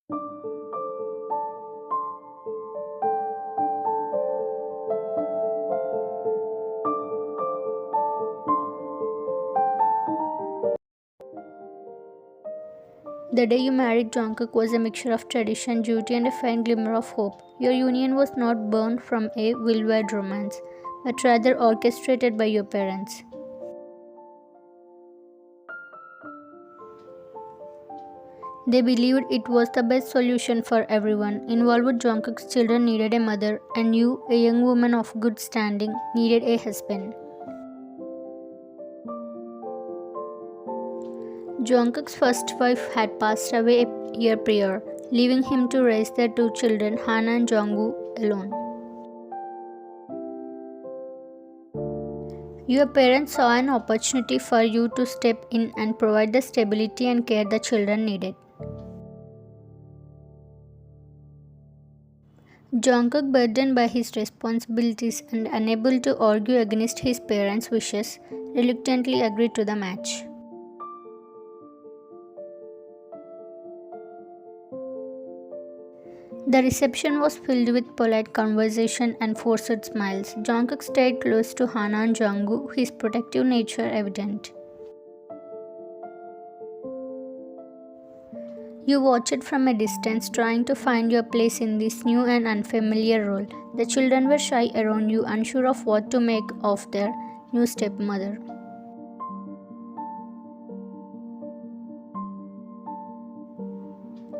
The day you married Jungkook was a mixture of tradition, duty, and a faint glimmer of hope. Your union was not born from a will-wired romance, but rather orchestrated by your parents. They believed it was the best solution for everyone. Involved Jungkook's children needed a mother, and you, a young woman of good standing, needed a husband. Jungkook's first wife had passed away a year prior, leaving him to raise their two children, Hana and Jongwoo, alone. Your parents saw an opportunity for you to step in and provide the stability and care the children needed. Jungkook, burdened by his responsibilities and unable to argue against his parents' wishes, reluctantly agreed to the match. The reception was filled with polite conversation and forced smiles. Jungkook stayed close to Hana and Jungwoo, his protective nature evident. You watched from a distance, trying to find your place in this new and unfamiliar role. The children were shy around you, unsure of what to make of their new stepmother.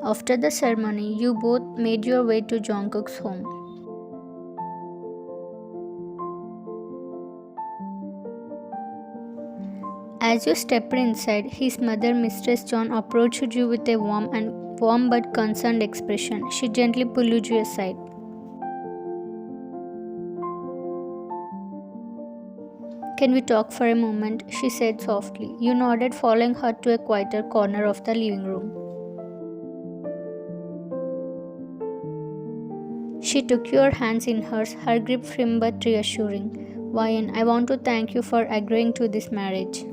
After the ceremony, you both made your way to Jungkook's home. As you stepped inside, his mother, Mistress John, approached you with a warm but concerned expression. She gently pulled you aside. "Can we talk for a moment?" she said softly. You nodded, following her to a quieter corner of the living room. She took your hands in hers, her grip firm but reassuring. "Wayan, I want to thank you for agreeing to this marriage.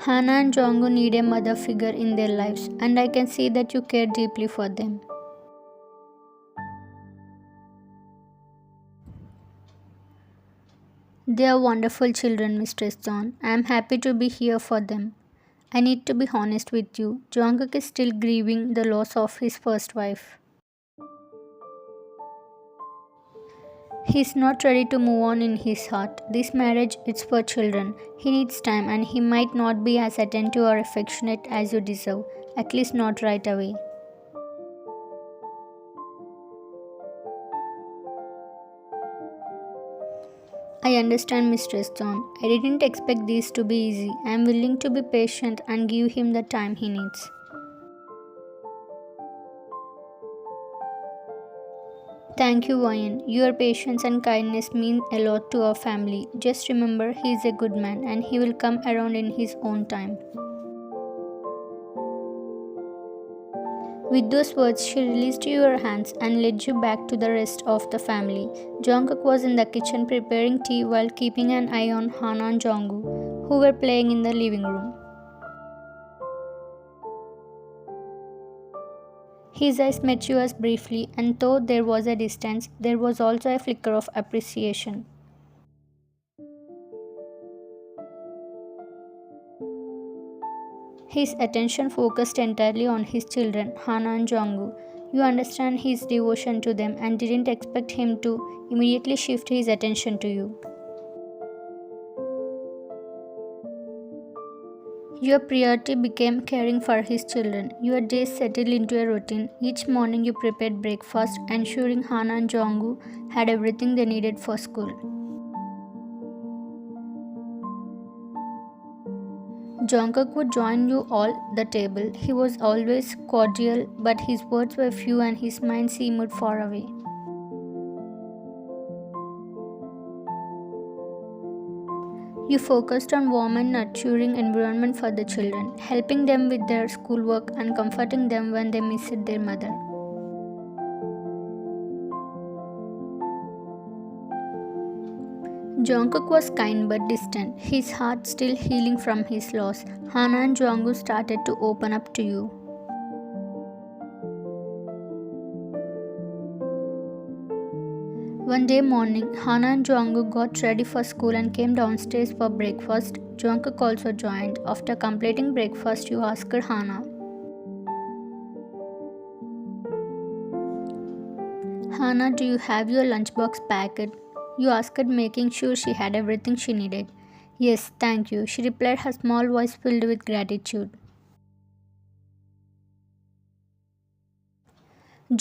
Hana and Jongwoo need a mother figure in their lives, and I can see that you care deeply for them. They are wonderful children, Mistress John. I am happy to be here for them. I need to be honest with you. Jungkook is still grieving the loss of his first wife. He is not ready to move on in his heart. This marriage is for children. He needs time and he might not be as attentive or affectionate as you deserve, at least not right away. I understand, Mistress John. I didn't expect this to be easy. I am willing to be patient and give him the time he needs. Thank you, Wayan. Your patience and kindness mean a lot to our family. Just remember, he is a good man and he will come around in his own time. With those words, she released your hands and led you back to the rest of the family. Jungkook was in the kitchen preparing tea while keeping an eye on Hana and Jongwoo, who were playing in the living room. His eyes met yours briefly, and though there was a distance, there was also a flicker of appreciation. His attention focused entirely on his children, Hana and Jongwoo. You understand his devotion to them and didn't expect him to immediately shift his attention to you. Your priority became caring for his children. Your days settled into a routine. Each morning you prepared breakfast, ensuring Hana and Jongwoo had everything they needed for school. Jungkook would join you all the table. He was always cordial, but his words were few and his mind seemed far away. You focused on warm and nurturing environment for the children, helping them with their schoolwork and comforting them when they missed their mother. Jungkook was kind but distant, his heart still healing from his loss. Hana and Jungkook started to open up to you. One day morning, Hana and Jungkook got ready for school and came downstairs for breakfast. Jungkook also joined. After completing breakfast, you asked Hana, "Hana, do you have your lunchbox packed?" You asked, making sure she had everything she needed. "Yes, thank you," she replied, her small voice filled with gratitude.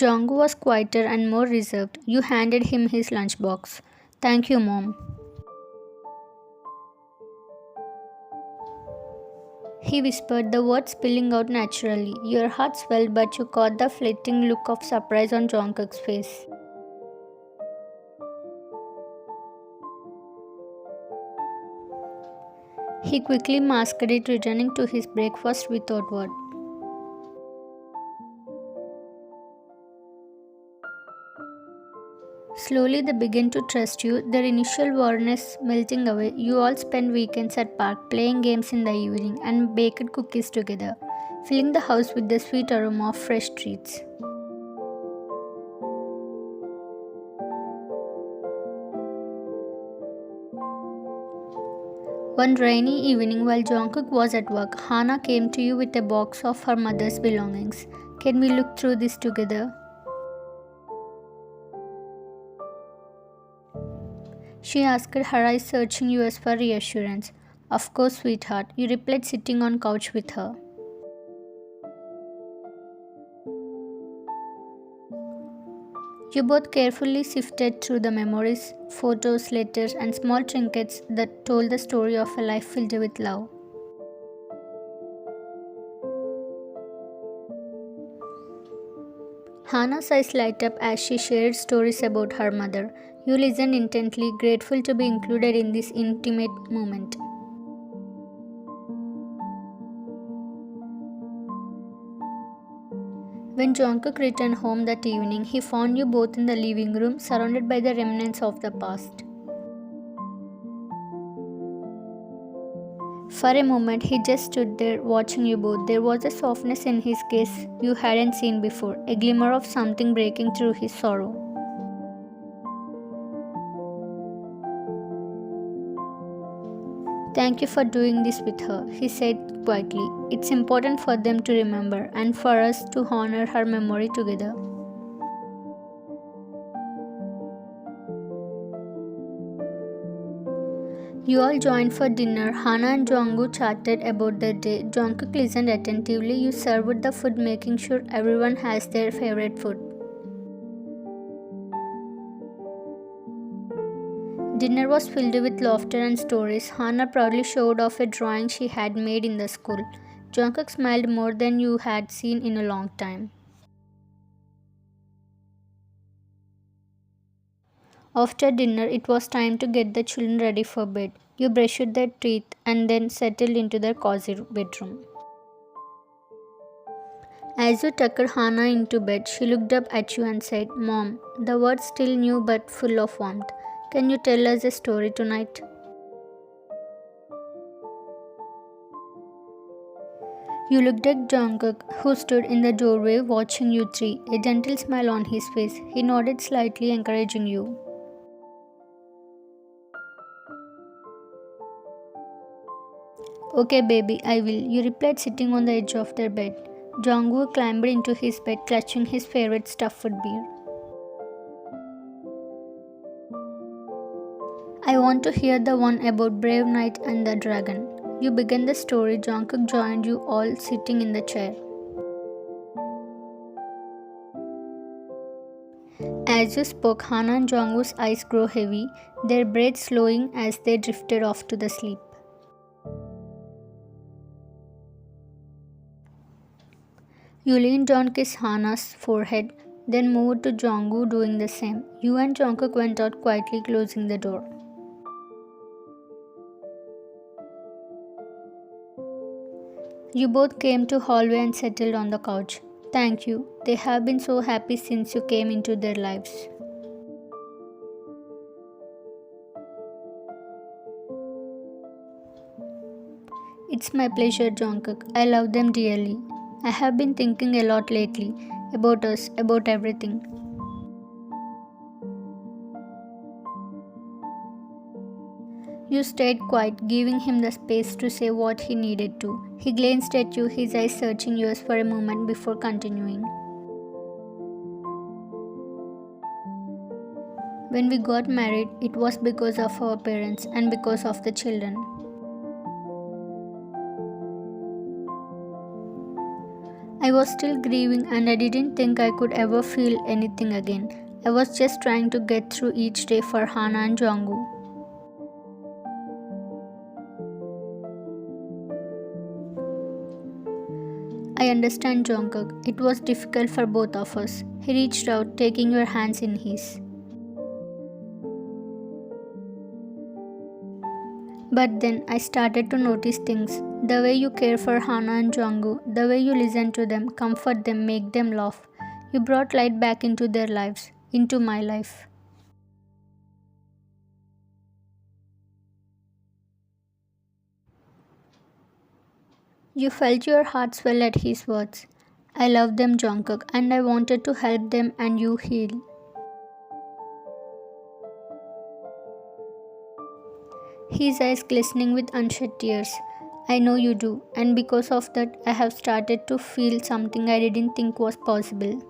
Jungkook was quieter and more reserved. You handed him his lunchbox. "Thank you, Mom." He whispered, the words spilling out naturally. Your heart swelled, but you caught the fleeting look of surprise on Jungkook's face. He quickly masked it, returning to his breakfast without word. Slowly they began to trust you, their initial warness melting away. You all spent weekends at park, playing games in the evening, and baked cookies together, filling the house with the sweet aroma of fresh treats. One rainy evening while Jungkook was at work, Hana came to you with a box of her mother's belongings. "Can we look through this together?" She asked, her eyes searching you as for reassurance. "Of course, sweetheart," you replied, sitting on couch with her. You both carefully sifted through the memories, photos, letters, and small trinkets that told the story of a life filled with love. Hana's eyes light up as she shared stories about her mother. You listened intently, grateful to be included in this intimate moment. When Jungkook returned home that evening, he found you both in the living room, surrounded by the remnants of the past. For a moment, he just stood there watching you both. There was a softness in his gaze you hadn't seen before, a glimmer of something breaking through his sorrow. "Thank you for doing this with her," he said quietly. "It's important for them to remember and for us to honor her memory together." You all joined for dinner. Hana and Jungkook chatted about their day. Jungkook listened attentively. You served the food, making sure everyone has their favorite food. Dinner was filled with laughter and stories. Hana proudly showed off a drawing she had made in the school. Jungkook smiled more than you had seen in a long time. After dinner, it was time to get the children ready for bed. You brushed their teeth and then settled into their cozy bedroom. As you tucked Hana into bed, she looked up at you and said, "Mom," the words still new but full of warmth. "Can you tell us a story tonight?" You looked at Jungkook, who stood in the doorway watching you three, a gentle smile on his face. He nodded slightly, encouraging you. "Okay, baby, I will," you replied, sitting on the edge of their bed. Jungkook climbed into his bed, clutching his favorite stuffed bear. "I want to hear the one about Brave Knight and the Dragon." You began the story. Jungkook joined you all, sitting in the chair. As you spoke, Hana and Jungkook's eyes grew heavy, their breath slowing as they drifted off to the sleep. You leaned down, kissed Hana's forehead, then moved to Jungkook, doing the same. You and Jungkook went out quietly, closing the door. You both came to hallway and settled on the couch. "Thank you. They have been so happy since you came into their lives." It's my pleasure, Jungkook. I love them dearly. I have been thinking a lot lately about us, about everything. You stayed quiet, giving him the space to say what he needed to. He glanced at you, his eyes searching yours for a moment before continuing. When we got married, it was because of our parents and because of the children. I was still grieving and I didn't think I could ever feel anything again. I was just trying to get through each day for Hana and Jongwoo. I understand, Jungkook. It was difficult for both of us. He reached out, taking your hands in his. But then I started to notice things. The way you care for Hana and Jongwoo, the way you listen to them, comfort them, make them laugh. You brought light back into their lives, into my life. You felt your heart swell at his words. I love them, Jungkook, and I wanted to help them and you heal. His eyes glistening with unshed tears. I know you do, and because of that, I have started to feel something I didn't think was possible.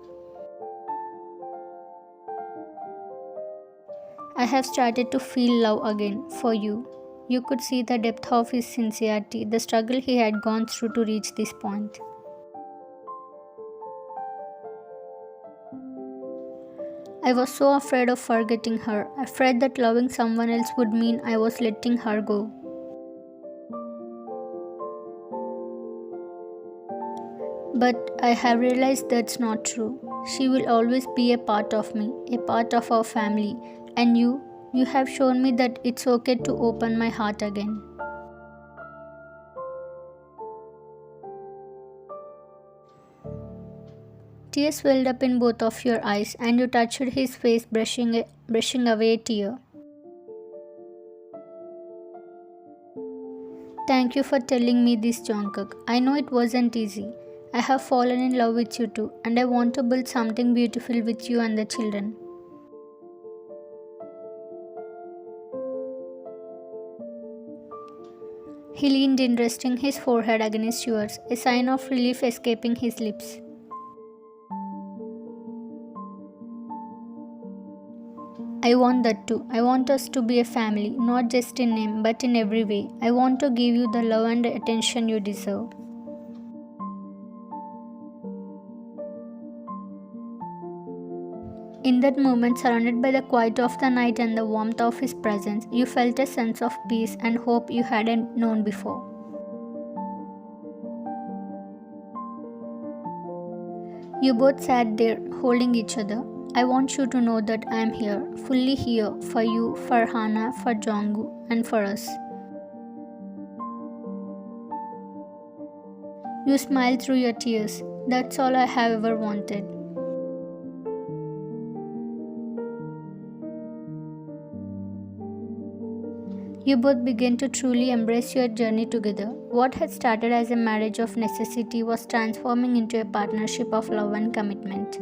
I have started to feel love again for you. You could see the depth of his sincerity, the struggle he had gone through to reach this point. I was so afraid of forgetting her, afraid that loving someone else would mean I was letting her go. But I have realized that's not true. She will always be a part of me, a part of our family, and you have shown me that it's okay to open my heart again. Tears welled up in both of your eyes, and you touched his face, brushing away a tear. Thank you for telling me this, Jungkook. I know it wasn't easy. I have fallen in love with you too, and I want to build something beautiful with you and the children. He leaned in, resting his forehead against yours, a sign of relief escaping his lips. I want that too. I want us to be a family, not just in name, but in every way. I want to give you the love and attention you deserve. In that moment, surrounded by the quiet of the night and the warmth of his presence, you felt a sense of peace and hope you hadn't known before. You both sat there, holding each other. I want you to know that I am here, fully here, for you, for Hana, for Jongwoo, and for us. You smiled through your tears. That's all I have ever wanted. You both began to truly embrace your journey together. What had started as a marriage of necessity was transforming into a partnership of love and commitment.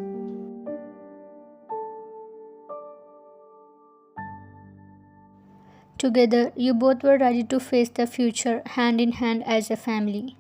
Together, you both were ready to face the future hand in hand as a family.